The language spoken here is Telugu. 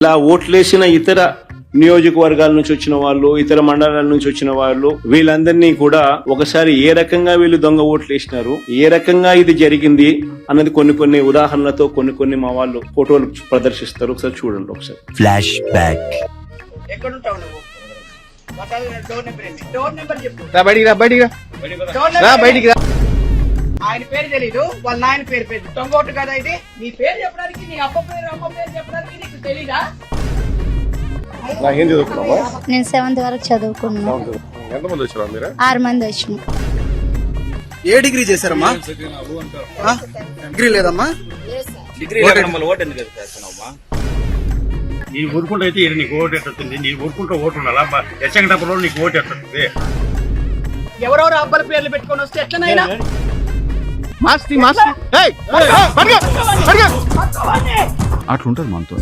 ఇలా ఓట్లేసిన ఇతర నియోజకవర్గాల నుంచి వచ్చిన వాళ్ళు, ఇతర మండలాల నుంచి వచ్చిన వాళ్ళు, వీళ్ళందరినీ కూడా ఒకసారి ఏ రకంగా వీళ్ళు దొంగ ఓట్లు వేసినారు, ఏ రకంగా ఇది జరిగింది అన్నది కొన్ని ఉదాహరణలతో కొన్ని మా వాళ్ళు ఫోటోలు ప్రదర్శిస్తారు. ఒకసారి చూడండి. ఒకసారి ఫ్లాష్ బ్యాక్. ఎక్కడుంటావు నువ్వు? డోర్ నెంబర్ చెప్పు. ఆయన పేరు తెలీదు, వాళ్ళ నాయన పేరు దొంగోటు కదా ఇది. నీ పేరు చెప్పడానికి, నీ అమ్మ పేరు చెప్పడానికి నీకు తెలీదా? నేను 7th వరకు చదువుకున్నా. 6 మంది వచ్చినాం. ఏ డిగ్రీ చేశారమ్మా? డిగ్రీ లేదమ్మా. నీ ఊరుకుంటే అయితే నీకు ఓటు ఎట్టొస్తుంది, నీ ఊరుకుంటే ఓటు ఉండాలా? ఎచ్చంగటప్పుడు నీకు ఓటు ఎట్టొస్తుంది. ఎవరెవరు అబ్బాయి పేర్లు పెట్టుకొని వస్తే ఎట్లనైనా అట్లుంటది మనతో.